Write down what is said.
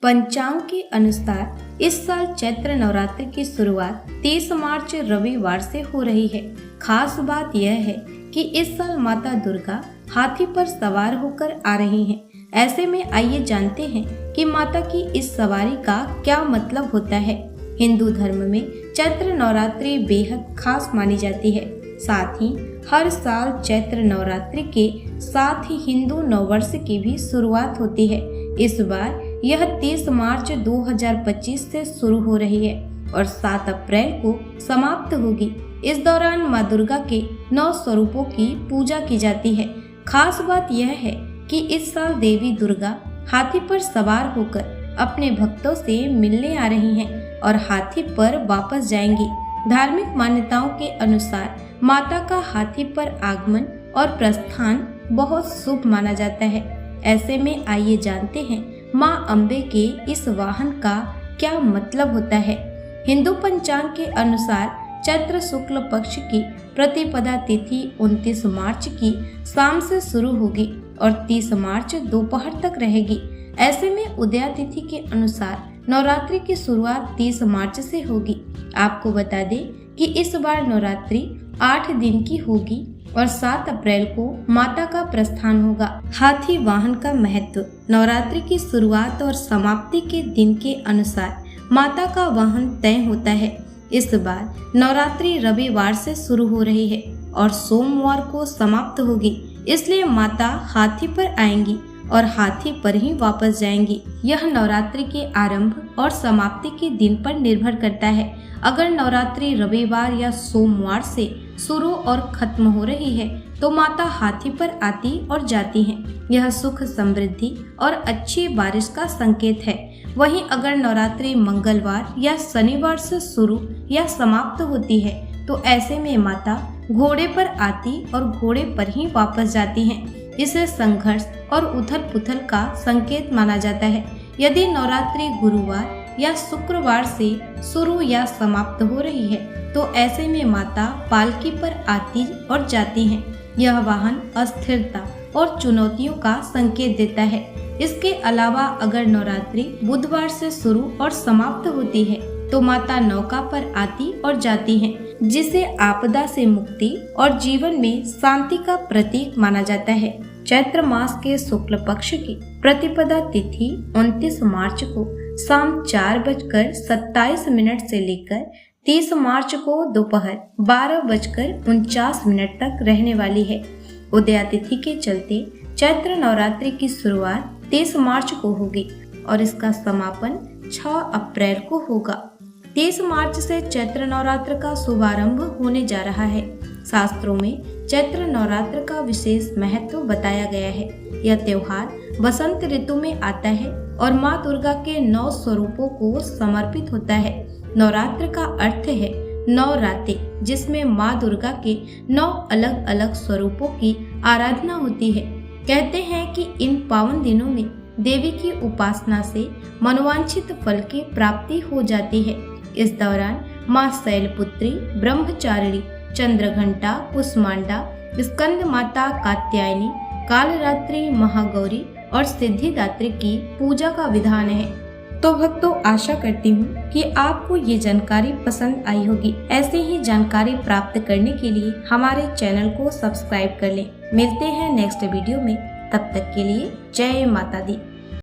पंचांग के अनुसार इस साल चैत्र नवरात्रि की शुरुआत 30 मार्च रविवार से हो रही है। खास बात यह है कि इस साल माता दुर्गा हाथी पर सवार होकर आ रही हैं। ऐसे में आइए जानते हैं कि माता की इस सवारी का क्या मतलब होता है। हिंदू धर्म में चैत्र नवरात्रि बेहद खास मानी जाती है। साथ ही हर साल चैत्र नवरात्रि के साथ ही हिंदू नववर्ष की भी शुरुआत होती है। इस बार यह 30 मार्च 2025 से शुरू हो रही है और 7 अप्रैल को समाप्त होगी। इस दौरान मां दुर्गा के 9 स्वरूपों की पूजा की जाती है। खास बात यह है कि इस साल देवी दुर्गा हाथी पर सवार होकर अपने भक्तों से मिलने आ रही हैं और हाथी पर वापस जाएंगी। धार्मिक मान्यताओं के अनुसार माता का हाथी पर आगमन और प्रस्थान बहुत शुभ माना जाता है। ऐसे में आइए जानते हैं मां अम्बे के इस वाहन का क्या मतलब होता है। हिंदू पंचांग के अनुसार चैत्र शुक्ल पक्ष की प्रतिपदा तिथि 29 मार्च की शाम से शुरू होगी और 30 मार्च दोपहर तक रहेगी। ऐसे में उदया तिथि के अनुसार नवरात्रि की शुरुआत 30 मार्च से होगी। आपको बता दें कि इस बार नवरात्रि 8 दिन की होगी और 7 अप्रैल को माता का प्रस्थान होगा। हाथी वाहन का महत्व। नवरात्रि की शुरुआत और समाप्ति के दिन के अनुसार माता का वाहन तय होता है। इस बार नवरात्रि रविवार से शुरू हो रही है और सोमवार को समाप्त होगी, इसलिए माता हाथी पर आएंगी और हाथी पर ही वापस जाएंगी। यह नवरात्रि के आरंभ और समाप्ति के दिन पर निर्भर करता है। अगर नवरात्रि रविवार या सोमवार से शुरू और खत्म हो रही है तो माता हाथी पर आती और जाती हैं। यह सुख, समृद्धि और अच्छी बारिश का संकेत है। वहीं अगर नवरात्रि मंगलवार या शनिवार से शुरू या समाप्त होती है तो ऐसे में माता घोड़े पर आती और घोड़े पर ही वापस जाती हैं। इसे संघर्ष और उथल पुथल का संकेत माना जाता है। यदि नवरात्रि गुरुवार या शुक्रवार से शुरू या समाप्त हो रही है तो ऐसे में माता पालकी पर आती और जाती हैं। यह वाहन अस्थिरता और चुनौतियों का संकेत देता है। इसके अलावा अगर नवरात्रि बुधवार से शुरू और समाप्त होती है तो माता नौका पर आती और जाती हैं, जिसे आपदा से मुक्ति और जीवन में शांति का प्रतीक माना जाता है। चैत्र मास के शुक्ल पक्ष की प्रतिपदा तिथि 29 मार्च को शाम 4:27 से लेकर 30 मार्च को दोपहर 12:49 तक रहने वाली है। उदया तिथि के चलते चैत्र नवरात्रि की शुरुआत 30 मार्च को होगी और इसका समापन 6 अप्रैल को होगा। 30 मार्च से चैत्र नवरात्र का शुभारंभ होने जा रहा है। शास्त्रों में चैत्र नवरात्र का विशेष महत्व बताया गया है। यह त्योहार बसंत ऋतु में आता है और माँ दुर्गा के 9 स्वरूपों को समर्पित होता है। नवरात्र का अर्थ है 9 रातें, जिसमें माँ दुर्गा के 9 अलग अलग स्वरूपों की आराधना होती है। कहते हैं कि इन पावन दिनों में देवी की उपासना से मनोवांछित फल की प्राप्ति हो जाती है। इस दौरान माँ शैलपुत्री, ब्रह्मचारिणी, चंद्रघंटा, कुष्मांडा, स्कंद माता, कात्यायनी, कालरात्रि, महागौरी और सिद्धिदात्री की पूजा का विधान है। तो भक्तों, आशा करती हूँ कि आपको ये जानकारी पसंद आई होगी। ऐसे ही जानकारी प्राप्त करने के लिए हमारे चैनल को सब्सक्राइब कर लें। मिलते हैं नेक्स्ट वीडियो में। तब तक के लिए जय माता दी।